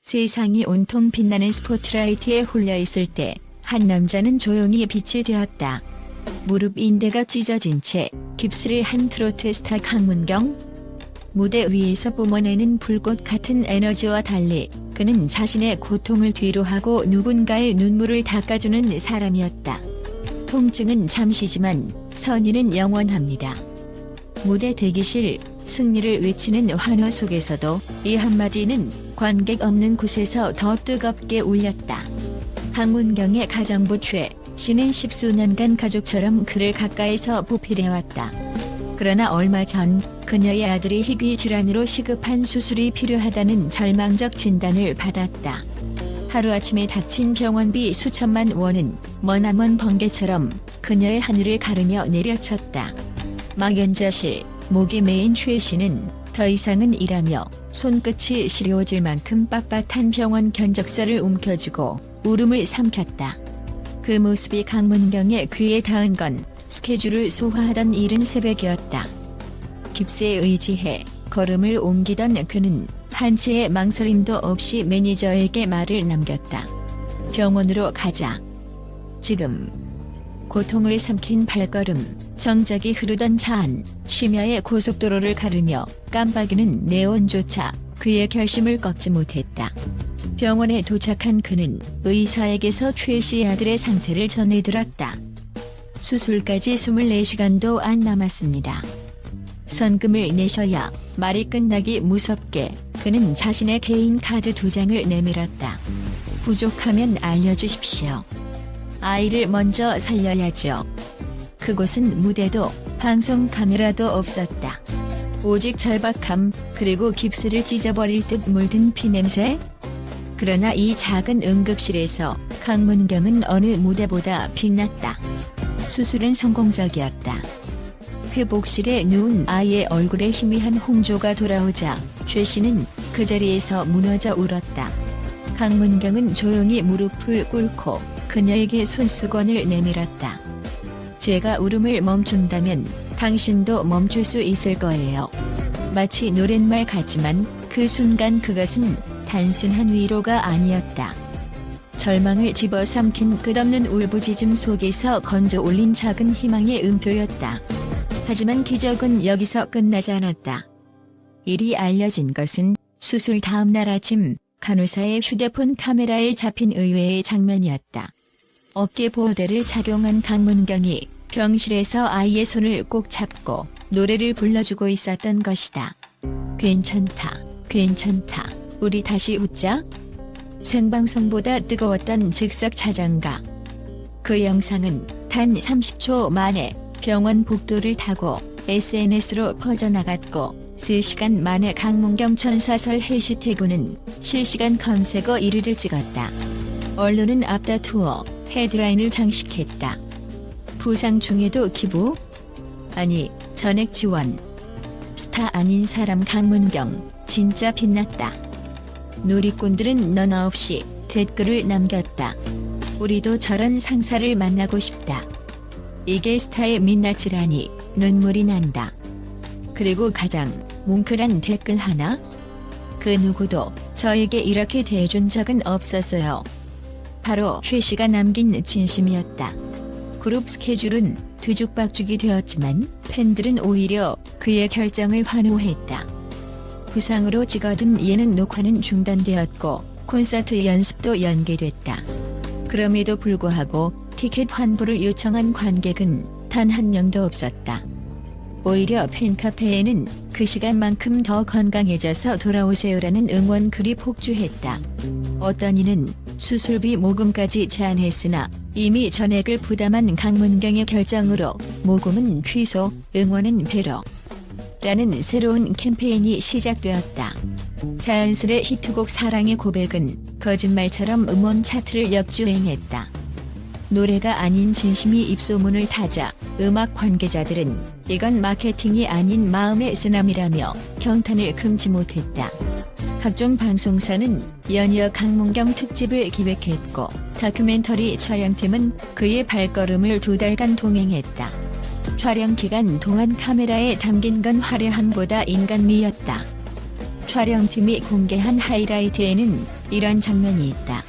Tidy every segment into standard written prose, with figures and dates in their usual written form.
세상이 온통 빛나는 스포트라이트에 홀려 있을 때 한 남자는 조용히 빛이 되었다. 무릎 인대가 찢어진 채 깁스를 한 트로트 스타 강문경. 무대 위에서 뿜어내는 불꽃 같은 에너지와 달리 그는 자신의 고통을 뒤로하고 누군가의 눈물을 닦아주는 사람이었다. 통증은 잠시지만 선의는 영원합니다. 무대 대기실, 승리를 외치는 환호 속에서도 이 한마디는 관객 없는 곳에서 더 뜨겁게 울렸다. 강문경의 가정부 최 씨는 십수년간 가족처럼 그를 가까이서 보필해왔다. 그러나 얼마 전 그녀의 아들이 희귀 질환으로 시급한 수술이 필요하다는 절망적 진단을 받았다. 하루아침에 닥친 병원비 수천만 원은 머나먼 번개처럼 그녀의 하늘을 가르며 내려쳤다. 막연자실, 목이 메인 최 씨는 더 이상은 일하며 손끝이 시려워질 만큼 빳빳한 병원 견적서를 움켜쥐고 울음을 삼켰다. 그 모습이 강문경의 귀에 닿은 건 스케줄을 소화하던 이른 새벽이었다. 깁스에 의지해 걸음을 옮기던 그는 한치의 망설임도 없이 매니저에게 말을 남겼다. 병원으로 가자. 지금. 고통을 삼킨 발걸음, 정적이 흐르던 차 안, 심야의 고속도로를 가르며 깜빡이는 네온조차 그의 결심을 꺾지 못했다. 병원에 도착한 그는 의사에게서 최 씨 아들의 상태를 전해들었다. 수술까지 24시간도 안 남았습니다. 선금을 내셔야 말이 끝나기 무섭게 그는 자신의 개인 카드 2장을 내밀었다. 부족하면 알려주십시오. 아이를 먼저 살려야죠. 그곳은 무대도 방송 카메라도 없었다. 오직 절박함, 그리고 깁스를 찢어버릴 듯 물든 피냄새? 그러나 이 작은 응급실에서 강문경은 어느 무대보다 빛났다. 수술은 성공적이었다. 회복실에 누운 아이의 얼굴에 희미한 홍조가 돌아오자 최 씨는 그 자리에서 무너져 울었다. 강문경은 조용히 무릎을 꿇고 그녀에게 손수건을 내밀었다. 제가 울음을 멈춘다면 당신도 멈출 수 있을 거예요. 마치 노랫말 같지만 그 순간 그것은 단순한 위로가 아니었다. 절망을 집어삼킨 끝없는 울부짖음 속에서 건져 올린 작은 희망의 음표였다. 하지만 기적은 여기서 끝나지 않았다. 일이 알려진 것은 수술 다음 날 아침 간호사의 휴대폰 카메라에 잡힌 의외의 장면이었다. 어깨 보호대를 착용한 강문경이 병실에서 아이의 손을 꼭 잡고 노래를 불러주고 있었던 것이다. 괜찮다, 괜찮다, 우리 다시 웃자? 생방송보다 뜨거웠던 즉석 자장가. 그 영상은 단 30초 만에 병원 복도를 타고 SNS로 퍼져나갔고 3시간 만에 강문경 천사설 해시태그는 실시간 검색어 1위를 찍었다. 언론은 앞다투어 헤드라인을 장식했다. 부상 중에도 기부? 아니, 전액 지원. 스타 아닌 사람 강문경, 진짜 빛났다. 누리꾼들은 너나 없이 댓글을 남겼다. 우리도 저런 상사를 만나고 싶다. 이게 스타의 민낯이라니 눈물이 난다. 그리고 가장 뭉클한 댓글 하나? 그 누구도 저에게 이렇게 대해준 적은 없었어요. 바로 최 씨가 남긴 진심이었다. 그룹 스케줄은 뒤죽박죽이 되었지만 팬들은 오히려 그의 결정을 환호했다. 부상으로 찍어둔 예능 녹화는 중단되었고 콘서트 연습도 연기됐다. 그럼에도 불구하고 티켓 환불을 요청한 관객은 단 한 명도 없었다. 오히려 팬카페에는 그 시간만큼 더 건강해져서 돌아오세요라는 응원글이 폭주했다. 어떤 이는 수술비 모금까지 제안했으나 이미 전액을 부담한 강문경의 결정으로 모금은 취소, 응원은 배로 라는 새로운 캠페인이 시작되었다. 자연스레 히트곡 사랑의 고백은 거짓말처럼 음원 차트를 역주행했다. 노래가 아닌 진심이 입소문을 타자 음악 관계자들은 이건 마케팅이 아닌 마음의 쓰나미라며 경탄을 금치 못했다. 각종 방송사는 연이어 강문경 특집을 기획했고 다큐멘터리 촬영팀은 그의 발걸음을 2달간 동행했다. 촬영 기간 동안 카메라에 담긴 건 화려함보다 인간미였다. 촬영팀이 공개한 하이라이트에는 이런 장면이 있다.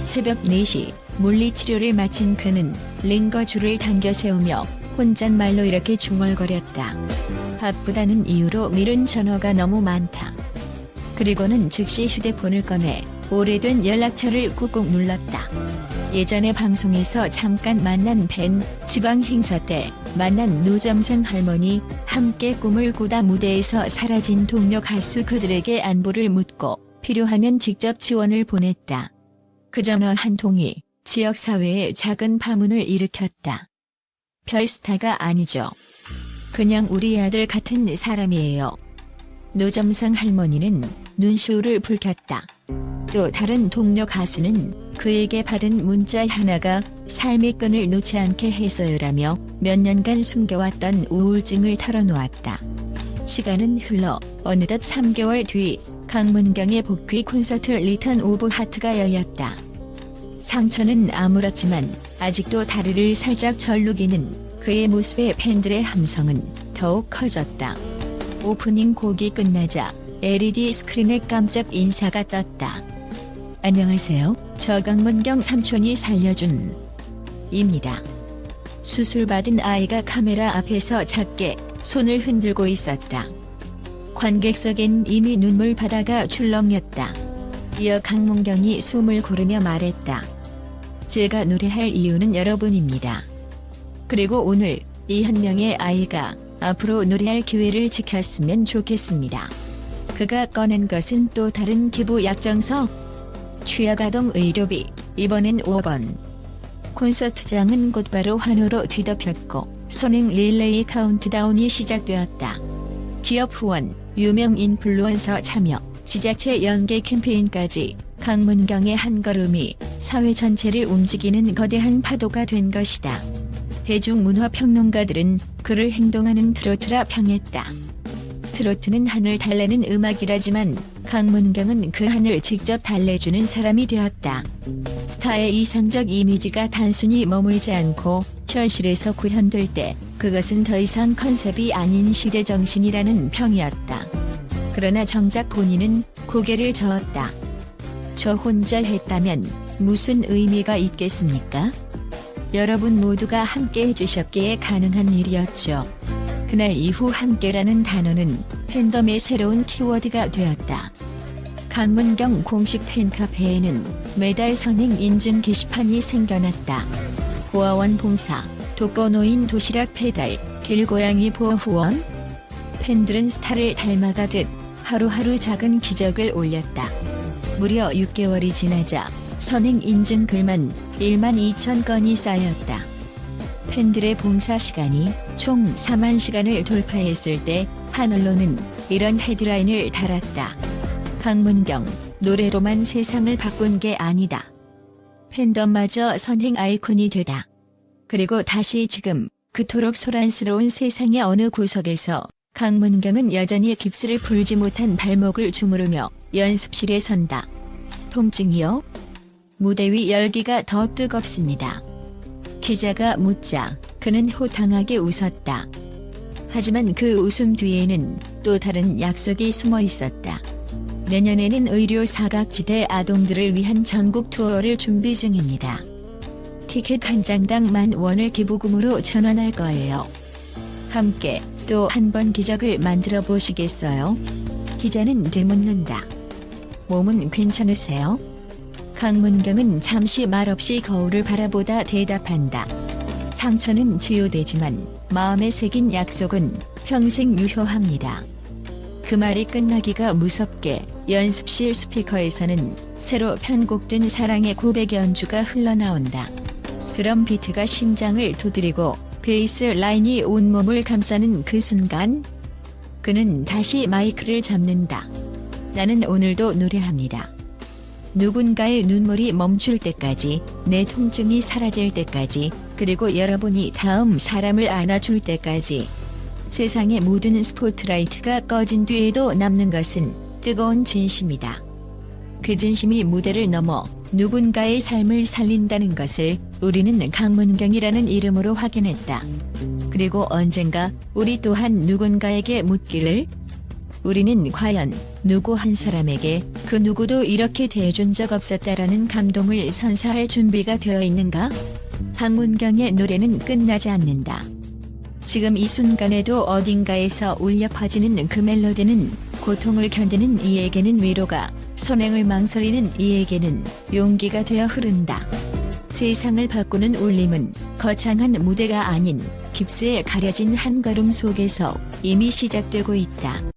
새벽 4시 물리치료를 마친 그는 링거줄을 당겨 세우며 혼잣말로 이렇게 중얼거렸다. 바쁘다는 이유로 미룬 전화가 너무 많다. 그리고는 즉시 휴대폰을 꺼내 오래된 연락처를 꾹꾹 눌렀다. 예전에 방송에서 잠깐 만난 밴 지방 행사 때 만난 노점상 할머니, 함께 꿈을 꾸다 무대에서 사라진 동료 가수 그들에게 안부를 묻고 필요하면 직접 지원을 보냈다. 그 전화 한 통이 지역사회에 작은 파문을 일으켰다. 별 스타가 아니죠. 그냥 우리 아들 같은 사람이에요. 노점상 할머니는 눈시울을 붉혔다. 또 다른 동료 가수는 그에게 받은 문자 하나가 삶의 끈을 놓지 않게 해서요라며 몇 년간 숨겨왔던 우울증을 털어놓았다. 시간은 흘러 어느덧 3개월 뒤 강문경의 복귀 콘서트 리턴 오브 하트가 열렸다. 상처는 아물었지만 아직도 다리를 살짝 절룩이는 그의 모습에 팬들의 함성은 더욱 커졌다. 오프닝 곡이 끝나자 LED 스크린에 깜짝 인사가 떴다. 안녕하세요. 저 강문경 삼촌이 살려준 입니다. 수술받은 아이가 카메라 앞에서 작게 손을 흔들고 있었다. 관객석엔 이미 눈물 바다가 출렁였다. 이어 강문경이 숨을 고르며 말했다. 제가 노래할 이유는 여러분입니다. 그리고 오늘 이 한 명의 아이가 앞으로 노래할 기회를 지켰으면 좋겠습니다. 그가 꺼낸 것은 또 다른 기부 약정서. 취약아동 의료비, 이번엔 5번. 콘서트장은 곧바로 환호로 뒤덮였고 선행 릴레이 카운트다운이 시작되었다. 기업 후원, 유명 인플루언서 참여, 지자체 연계 캠페인까지 강문경의 한 걸음이 사회 전체를 움직이는 거대한 파도가 된 것이다. 대중문화평론가들은 그를 행동하는 트로트라 평했다. 트로트는 하늘 달래는 음악이라지만 강문경은 그 하늘 직접 달래주는 사람이 되었다. 스타의 이상적 이미지가 단순히 머물지 않고 현실에서 구현될 때 그것은 더 이상 컨셉이 아닌 시대정신이라는 평이었다. 그러나 정작 본인은 고개를 저었다. 저 혼자 했다면 무슨 의미가 있겠습니까? 여러분 모두가 함께 해주셨기에 가능한 일이었죠. 그날 이후 함께라는 단어는 팬덤의 새로운 키워드가 되었다. 강문경 공식 팬카페에는 매달 선행 인증 게시판이 생겨났다. 고아원 봉사, 독거노인 도시락 배달, 길고양이 보호 후원. 팬들은 스타를 닮아가듯 하루하루 작은 기적을 올렸다. 무려 6개월이 지나자 선행 인증 글만 12,000건이 쌓였다. 팬들의 봉사 시간이 총 4만 시간을 돌파했을 때 한 언론은 이런 헤드라인을 달았다. 강문경, 노래로만 세상을 바꾼 게 아니다. 팬덤마저 선행 아이콘이 되다. 그리고 다시 지금 그토록 소란스러운 세상의 어느 구석에서 강문경은 여전히 깁스를 풀지 못한 발목을 주무르며 연습실에 선다. 통증이요? 무대 위 열기가 더 뜨겁습니다. 기자가 묻자 그는 호탕하게 웃었다. 하지만 그 웃음 뒤에는 또 다른 약속이 숨어 있었다. 내년에는 의료 사각지대 아동들을 위한 전국 투어를 준비 중입니다. 티켓 한 장당 10,000원을 기부금으로 전환할 거예요. 함께 또 한 번 기적을 만들어 보시겠어요? 기자는 되묻는다. 몸은 괜찮으세요? 강문경은 잠시 말없이 거울을 바라보다 대답한다. 상처는 치유되지만 마음에 새긴 약속은 평생 유효합니다. 그 말이 끝나기가 무섭게 연습실 스피커에서는 새로 편곡된 사랑의 고백 연주가 흘러나온다. 드럼 비트가 심장을 두드리고 베이스 라인이 온몸을 감싸는 그 순간 그는 다시 마이크를 잡는다. 나는 오늘도 노래합니다. 누군가의 눈물이 멈출 때까지, 내 통증이 사라질 때까지, 그리고 여러분이 다음 사람을 안아줄 때까지. 세상의 모든 스포트라이트가 꺼진 뒤에도 남는 것은 뜨거운 진심이다. 그 진심이 무대를 넘어 누군가의 삶을 살린다는 것을 우리는 강문경이라는 이름으로 확인했다. 그리고 언젠가 우리 또한 누군가에게 묻기를 우리는 과연 누구 한 사람에게 그 누구도 이렇게 대해준 적 없었다라는 감동을 선사할 준비가 되어 있는가? 박문경의 노래는 끝나지 않는다. 지금 이 순간에도 어딘가에서 울려 퍼지는 그 멜로디는 고통을 견디는 이에게는 위로가, 선행을 망설이는 이에게는 용기가 되어 흐른다. 세상을 바꾸는 울림은 거창한 무대가 아닌 깁스에 가려진 한 걸음 속에서 이미 시작되고 있다.